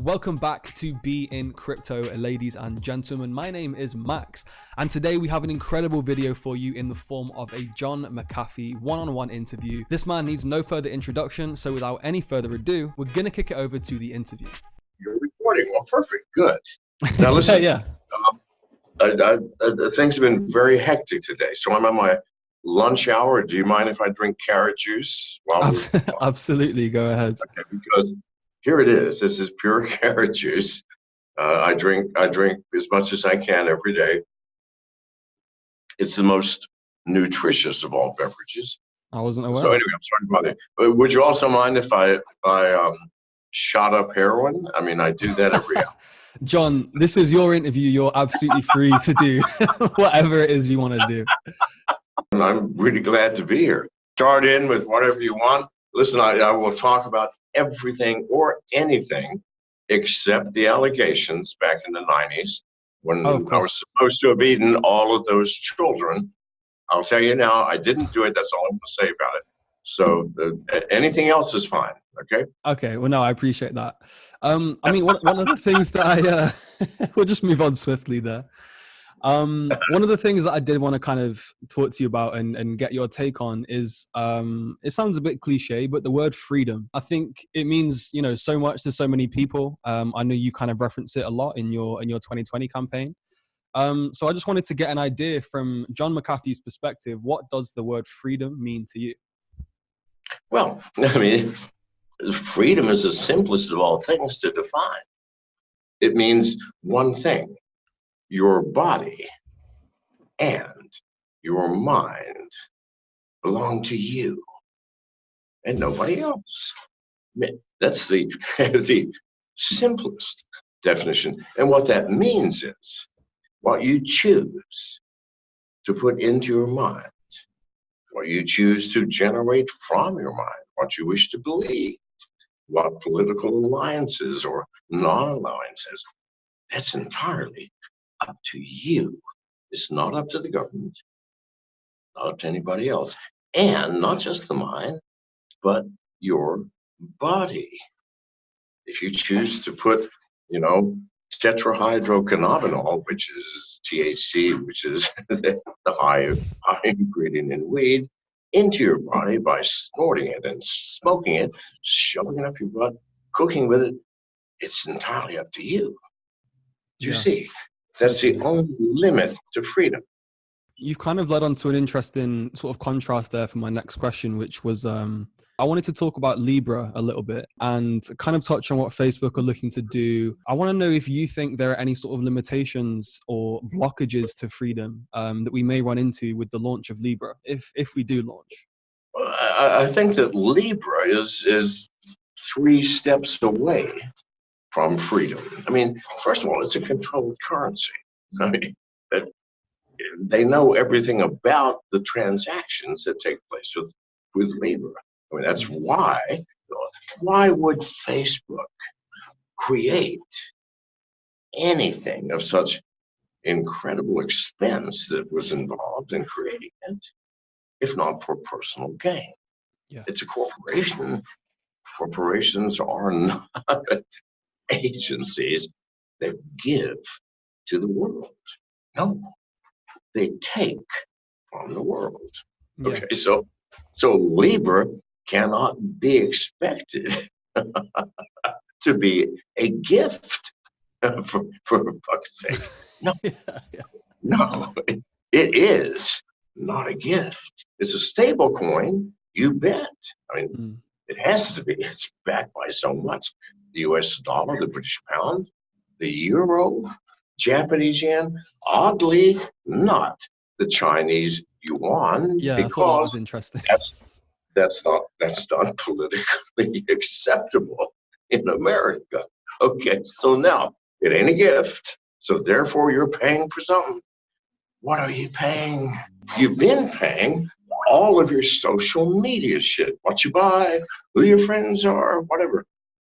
Welcome back to Be in Crypto, ladies and gentlemen. My name is Max, and today we have an incredible video for you in the form of a John McAfee one-on-one interview. This man needs no further introduction, so without any further ado, we're gonna kick it over to the interview. You're recording. Well, perfect. Good. Now listen. Yeah. Things have been very hectic today, so I'm on my lunch hour. Do you mind if I drink carrot juice? Absolutely. Go ahead. Okay, because here it is. This is pure carrot juice. I drink as much as I can every day. It's the most nutritious of all beverages. I wasn't aware. So anyway, I'm sorry about it. Would you also mind if I shot up heroin? I mean, I do that every hour. John, this is your interview. You're absolutely free to do whatever it is you want to do. I'm really glad to be here. Start in with whatever you want. Listen, I will talk about everything or anything except the allegations back in the 90s when I was supposed to have eaten all of those children. I'll tell you now, I didn't do it. That's all I'm going to say about it. So anything else is fine. Okay. Okay. Well, no, I appreciate that. I mean, one of the things that we'll just move on swiftly there. One of the things that I did want to kind of talk to you about and get your take on is, it sounds a bit cliche, but the word freedom, I think it means, so much to so many people. I know you kind of reference it a lot in your 2020 campaign. So I just wanted to get an idea from John McAfee's perspective. What does the word freedom mean to you? Well, I mean, freedom is the simplest of all things to define. It means one thing: your body and your mind belong to you and nobody else. That's the simplest definition. And what that means is what you choose to put into your mind, what you choose to generate from your mind, what you wish to believe, what political alliances or non-alliances, that's entirely up to you. It's not up to the government, not up to anybody else. And not just the mind, but your body. If you choose to put, tetrahydrocannabinol, which is THC, which is the high ingredient in weed, into your body by snorting it and smoking it, shoving it up your butt, cooking with it, it's entirely up to you. You see, that's the only limit to freedom. You've kind of led on to an interesting sort of contrast there for my next question, which was, I wanted to talk about Libra a little bit and kind of touch on what Facebook are looking to do. I want to know if you think there are any sort of limitations or blockages to freedom that we may run into with the launch of Libra, if we do launch. Well, I think that Libra is 3 steps away from freedom. I mean, first of all, it's a controlled currency. I mean, they know everything about the transactions that take place with Libra. I mean, that's why would Facebook create anything of such incredible expense that was involved in creating it, if not for personal gain? Yeah. It's a corporation. Corporations are not agencies that give to the world. No, they take from the world. Yeah. Okay, so Libra cannot be expected to be a gift, for fuck's sake. No, no, it is not a gift. It's a stable coin, you bet. I mean, it has to be. It's backed by so much: the U.S. dollar, the British pound, the euro, Japanese yen. Oddly, not the Chinese yuan. Yeah, because I thought that was interesting. That's not politically acceptable in America. Okay, so now it ain't a gift, so therefore you're paying for something. What are you paying? You've been paying all of your social media shit, what you buy, who your friends are, whatever.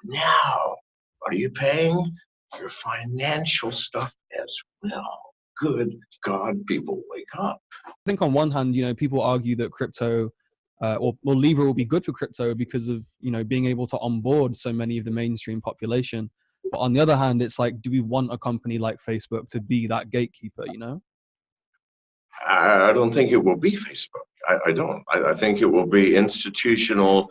Now, what are you paying? Your financial stuff as well. Good God, people, wake up. I think on one hand, people argue that crypto or Libra will be good for crypto because of, being able to onboard so many of the mainstream population. But on the other hand, it's like, do we want a company like Facebook to be that gatekeeper, you know? I don't think it will be Facebook. I don't. I think it will be institutional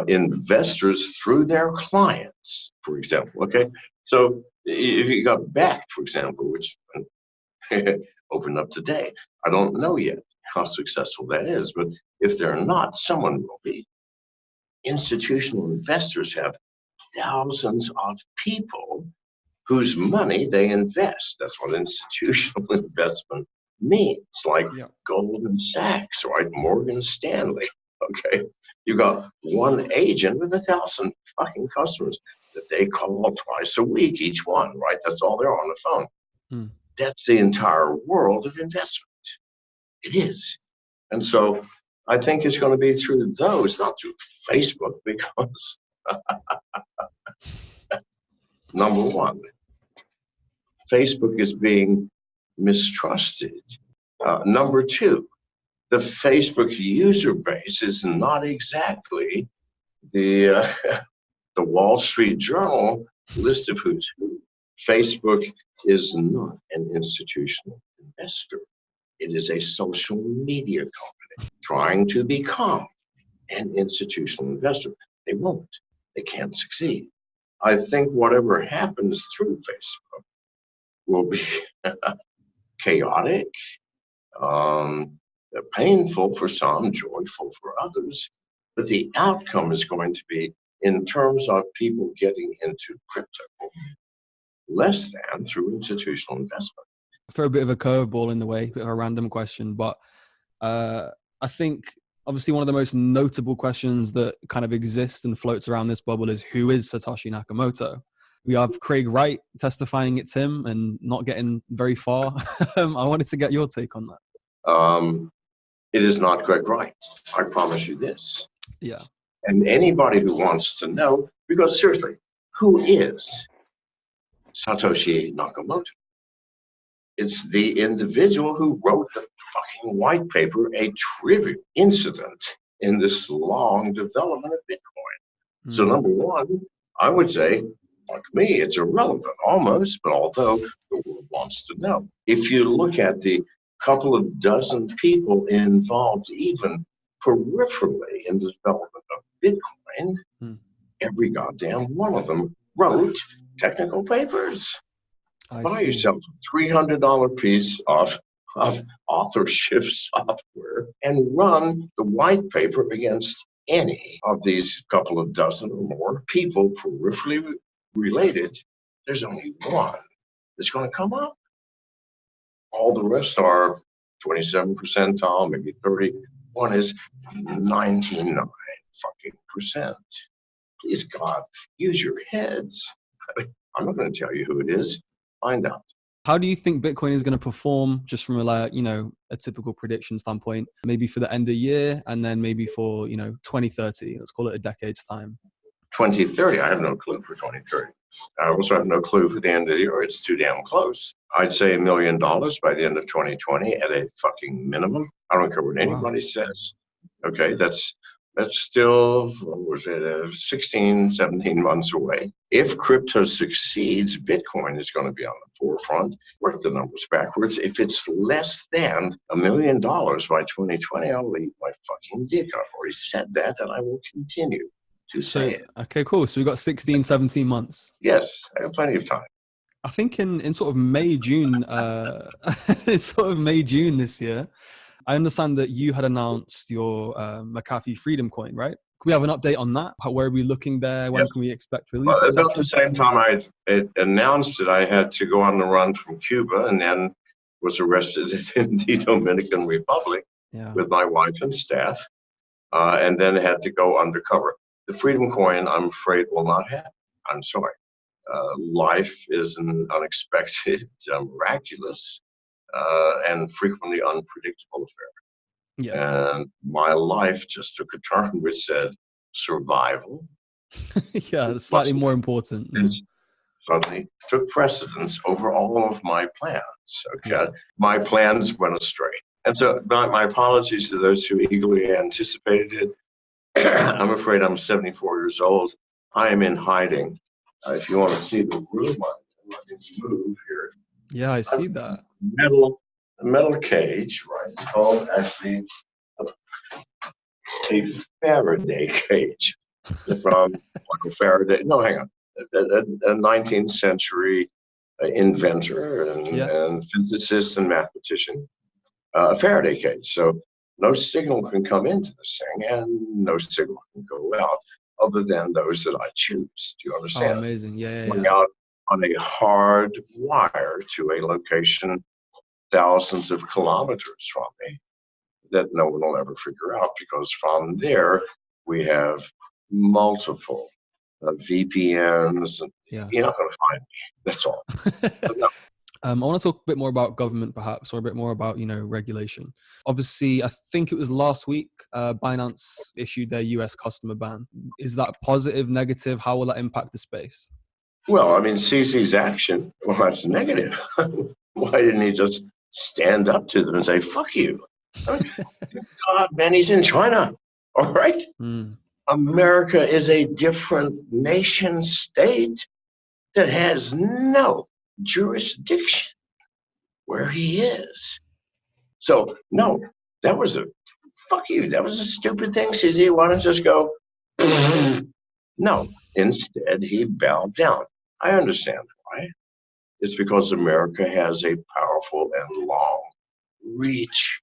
investors through their clients, for example. Okay. So if you got Backed, for example, which opened up today, I don't know yet how successful that is, but if they're not, someone will be. Institutional investors have thousands of people whose money they invest. That's what institutional investment means, like Yeah. Goldman Sachs, right? Morgan Stanley. Okay. You got one agent with 1,000 fucking customers that they call twice a week, each one, right? That's all they're on the phone. Hmm. That's the entire world of investment. It is. And so I think it's going to be through those, not through Facebook, because number one, Facebook is being mistrusted. Number two, the Facebook user base is not exactly the the Wall Street Journal list of who's who. Facebook is not an institutional investor. It is a social media company trying to become an institutional investor. They won't. They can't succeed. I think whatever happens through Facebook will be chaotic, um, painful for some, joyful for others, but the outcome is going to be, in terms of people getting into crypto, less than through institutional investment. Throw a bit of a curveball in the way, bit of a random question, but I think obviously one of the most notable questions that kind of exists and floats around this bubble is, who is Satoshi Nakamoto? We have Craig Wright testifying it's him and not getting very far. I wanted to get your take on that. It is not Craig Wright. I promise you this. Yeah. And anybody who wants to know, because seriously, who is Satoshi Nakamoto? It's the individual who wrote the fucking white paper, a trivial incident in this long development of Bitcoin. So number one, I would say, like me, it's irrelevant almost, but although the world wants to know. If you look at the couple of dozen people involved, even peripherally in the development of Bitcoin, every goddamn one of them wrote technical papers. Buy yourself a $300 piece of authorship software and run the white paper against any of these couple of dozen or more people peripherally related. There's only one that's going to come up. All the rest are 27 percentile, maybe 30. One is 99 fucking percent. Please God, use your heads. I'm not going to tell you who it is. Find out. How do you think Bitcoin is going to perform, just from a typical prediction standpoint, maybe for the end of the year and then maybe for 2030? Let's call it a decade's time. 2030, I have no clue for 2030. I also have no clue for the end of the year. It's too damn close. I'd say $1 million by the end of 2020 at a fucking minimum. I don't care what anybody says. Okay, that's still, what was it, 16, 17 months away. If crypto succeeds, Bitcoin is going to be on the forefront. Work the numbers backwards. If it's less than $1 million by 2020, I'll leave my fucking dick. I've already said that, and I will continue to say it. Okay, cool. So we've got 16, 17 months. Yes, I have plenty of time. I think in sort of May, June, this year, I understand that you had announced your McAfee Freedom Coin, right? Can we have an update on that? Where are we looking there? When can we expect release? Well, about the same time I announced that I had to go on the run from Cuba, and then was arrested in the Dominican Republic with my wife and staff, and then had to go undercover. The Freedom Coin, I'm afraid, will not happen. I'm sorry. Life is an unexpected, miraculous, and frequently unpredictable affair. Yeah. And my life just took a turn which said survival. Yeah, it's slightly more important. Suddenly took precedence over all of my plans. Okay. Yeah. My plans went astray. And so my apologies to those who eagerly anticipated it. I'm afraid I'm 74 years old. I am in hiding. If you want to see the room, let me move here. Yeah, I see that. Metal cage, right? It's called actually a Faraday cage from Michael Faraday. No, hang on. A 19th century inventor and physicist and mathematician, a Faraday cage. So no signal can come into this thing and no signal can go out other than those that I choose. Do you Oh, understand? amazing. Yeah. Going out on a hard wire to a location thousands of kilometers from me that no one will ever figure out, because from there we have multiple VPNs, and Yeah. you're not going to find me. That's all. No. I want to talk a bit more about government, perhaps, or a bit more about, regulation. Obviously, I think it was last week, Binance issued their US customer ban. Is that positive, negative? How will that impact the space? Well, I mean, CZ's action, well, that's negative. Why didn't he just stand up to them and say, fuck you? I mean, God, man, he's in China. All right. America is a different nation state that has no jurisdiction where he is. So, no, that was a fuck you. That was a stupid thing, CZ. Why don't you just go? No, instead, he bowed down. I understand why. It's because America has a powerful and long reach,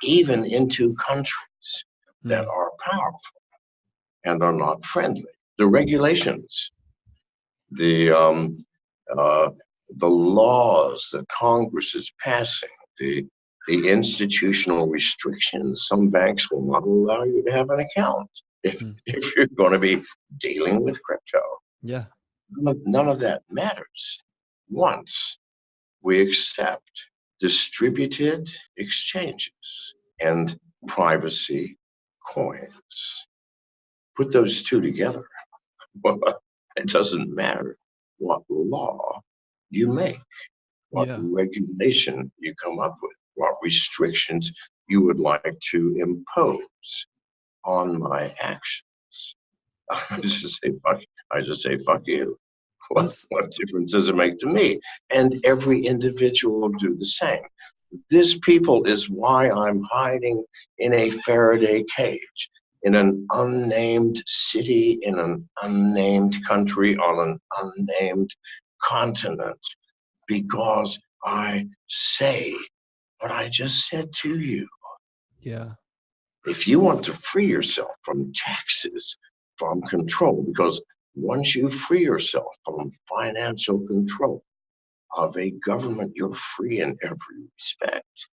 even into countries that are powerful and are not friendly. The regulations, the laws that Congress is passing, the institutional restrictions. Some banks will not allow you to have an account if you're going to be dealing with crypto. Yeah. None of that matters once we accept distributed exchanges and privacy coins. Put those two together. Well, it doesn't matter what law you make, what regulation you come up with, what restrictions you would like to impose on my actions. I just say fuck you. What difference does it make to me? And every individual will do the same. This people is why I'm hiding in a Faraday cage, in an unnamed city, in an unnamed country, on an unnamed continent, because I say what I just said to you. Yeah. If you want to free yourself from taxes, from control, because once you free yourself from financial control of a government, you're free in every respect.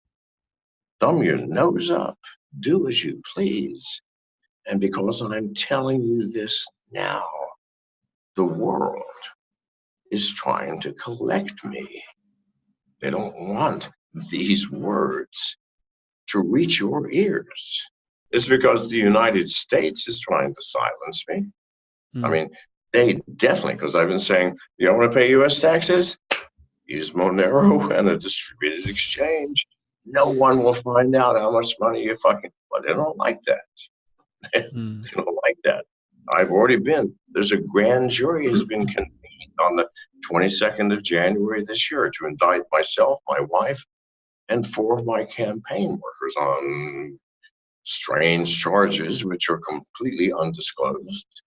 Thumb your nose up, do as you please. And because I'm telling you this now, the world is trying to collect me. They don't want these words to reach your ears. It's because the United States is trying to silence me. I mean, they definitely, because I've been saying, you don't want to pay US taxes? Use Monero and a distributed exchange. No one will find out how much money you fucking, well, they don't like that. They don't like that. I've already been, there's a grand jury has been convened on the 22nd of January this year to indict myself, my wife, and 4 of my campaign workers on strange charges, which are completely undisclosed,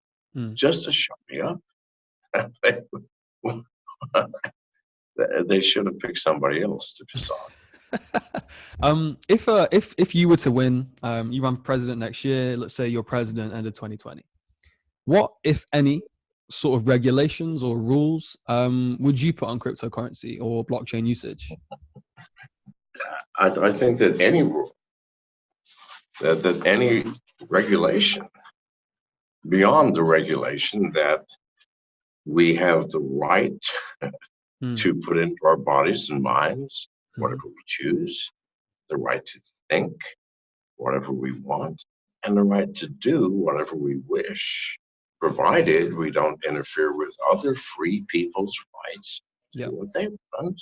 just to shut me up. They should have picked somebody else to piss off. If you were to win, you run for president next year, let's say you're president end of 2020, what, if any, sort of regulations or rules would you put on cryptocurrency or blockchain usage? I think that any rule, that any regulation, beyond the regulation that we have the right to put into our bodies and minds whatever we choose, the right to think whatever we want, and the right to do whatever we wish, provided we don't interfere with other free people's rights to do what they want.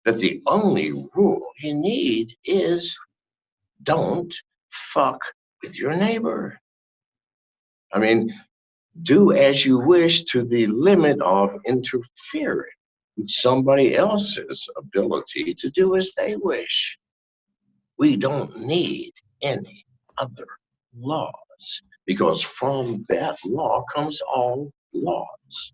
That the only rule you need is don't fuck with your neighbor. I mean, do as you wish to the limit of interfering with somebody else's ability to do as they wish. We don't need any other laws, because from that law comes all laws.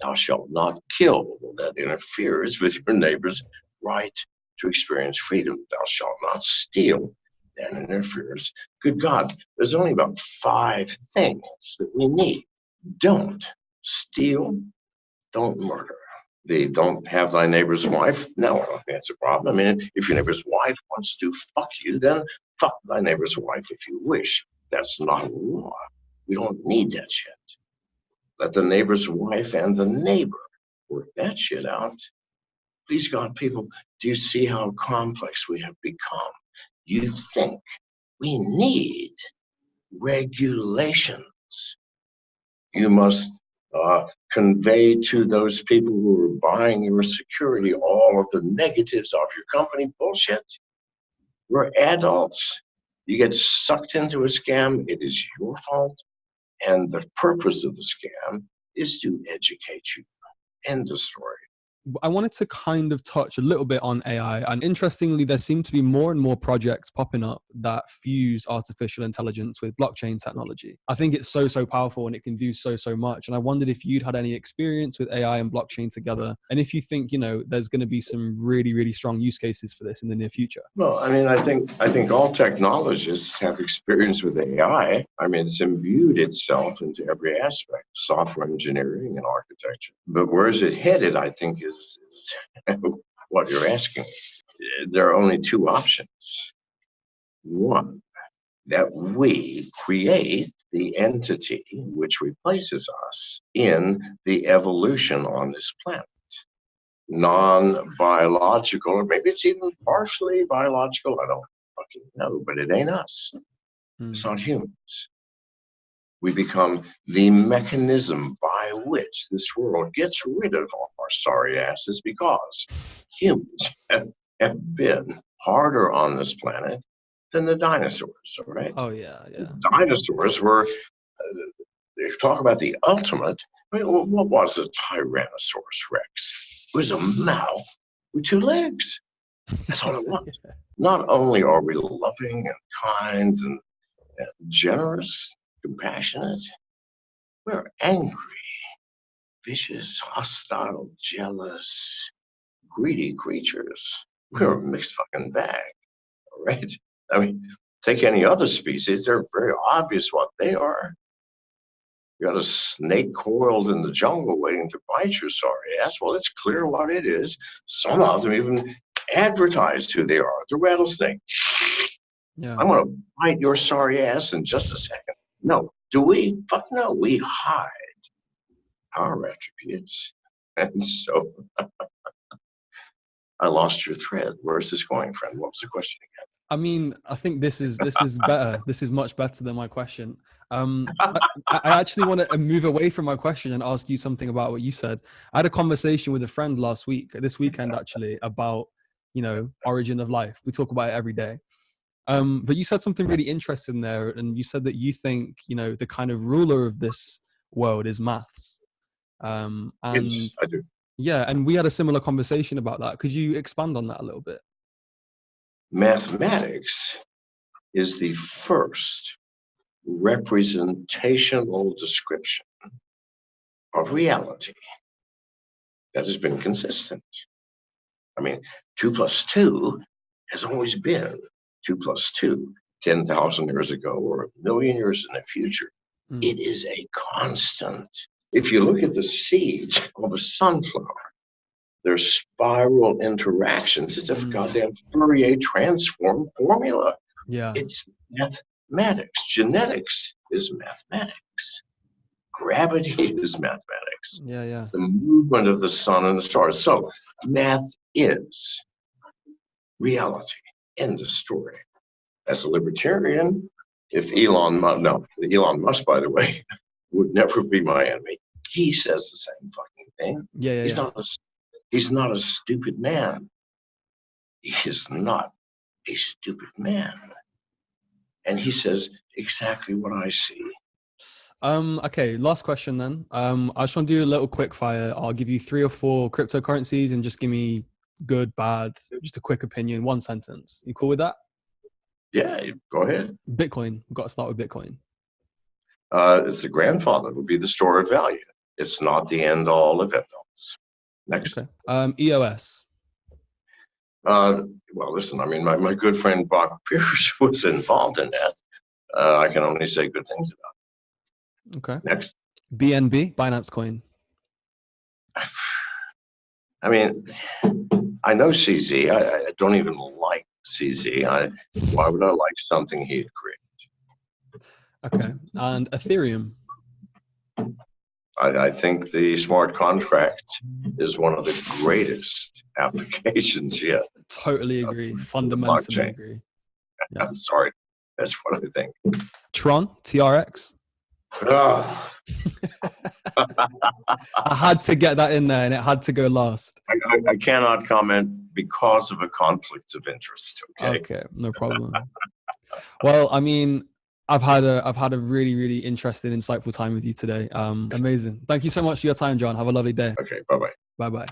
Thou shalt not kill, that interferes with your neighbor's right to experience freedom. Thou shalt not steal, that interferes. Good God, there's only about 5 things that we need. Don't steal, don't murder. They don't have thy neighbor's wife. No, I don't think that's a problem. I mean, if your neighbor's wife wants to fuck you, then fuck thy neighbor's wife if you wish. That's not a law. We don't need that shit. Let the neighbor's wife and the neighbor work that shit out. Please God, people, do you see how complex we have become? You think we need regulations. You must convey to those people who are buying your security all of the negatives of your company. Bullshit. We're adults. You get sucked into a scam, it is your fault. And the purpose of the scam is to educate you. End of story. I wanted to kind of touch a little bit on AI. And interestingly, there seem to be more and more projects popping up that fuse artificial intelligence with blockchain technology. I think it's so, so powerful and it can do so, so much. And I wondered if you'd had any experience with AI and blockchain together. And if you think, there's going to be some really, really strong use cases for this in the near future. Well, I mean, I think all technologists have experience with AI. I mean, it's imbued itself into every aspect, software engineering and architecture. But where is it headed, I think, is what you're asking. There are only 2 options. One, that we create the entity which replaces us in the evolution on this planet. Non-biological, or maybe it's even partially biological, I don't fucking know, but it ain't us. It's not humans. We become the mechanism by which this world gets rid of our sorry asses, because humans have been harder on this planet than the dinosaurs, all right? Oh, yeah. Dinosaurs were, they talk about the ultimate. I mean, what was a Tyrannosaurus Rex? It was a mouth with 2 legs. That's all it was. Not only are we loving and kind and generous, compassionate, we're angry, vicious, hostile, jealous, greedy creatures. We're a mixed fucking bag, all right? I mean, take any other species, they're very obvious what they are. You got a snake coiled in the jungle waiting to bite your sorry ass. Well, it's clear what it is. Some of them even advertise who they are. The rattlesnake. Yeah. I'm going to bite your sorry ass in just a second. No. Do we? Fuck no. We hide our attributes. And so I lost your thread. Where's this going, friend? What was the question again? I mean, I think this is better. This is much better than my question. I actually want to move away from my question and ask you something about what you said. I had a conversation with a friend this weekend actually, about, origin of life. We talk about it every day. But you said something really interesting there, and you said that you think, the kind of ruler of this world is maths. And Yes, I do. Yeah, and we had a similar conversation about that. Could you expand on that a little bit? Mathematics is the first representational description of reality that has been consistent. I mean, 2 plus 2 has always been 2 plus 2, 10,000 years ago or 1,000,000 years in the future. It is a constant. If you look at the seeds of a sunflower, their spiral interactions, it's a goddamn Fourier transform formula. Yeah. It's mathematics. Genetics is mathematics. Gravity is mathematics. Yeah. The movement of the sun and the stars. So math is reality. End of story. As a libertarian, if Elon Musk, by the way, would never be my enemy. He says the same fucking thing. Yeah. He's not a stupid man. He is not a stupid man. And he says exactly what I see. Okay, last question then. I just want to do a little quick fire. I'll give you 3 or 4 cryptocurrencies and just give me good, bad, just a quick opinion, 1 sentence. You cool with that? Yeah, go ahead. Bitcoin. We've got to start with Bitcoin. It's the grandfather. It would be the store of value. It's not the end all of it. Next. Okay. EOS. Well, listen, I mean, my good friend Bob Pierce was involved in that. I can only say good things about Okay. it. Next. BNB, Binance Coin. I mean, I know CZ. I don't even like CZ. Why would I like something he had created? Okay. And Ethereum. I think the smart contract is one of the greatest applications yet. Totally agree. Fundamentally agree. Yeah. I'm sorry. That's what I think. Tron, TRX. Oh. I had to get that in there and it had to go last. I cannot comment because of a conflict of interest. Okay, no problem. Well, I mean, I've had a really, really interesting, insightful time with you today. Amazing. Thank you so much for your time, John. Have a lovely day. Okay, bye-bye. Bye-bye.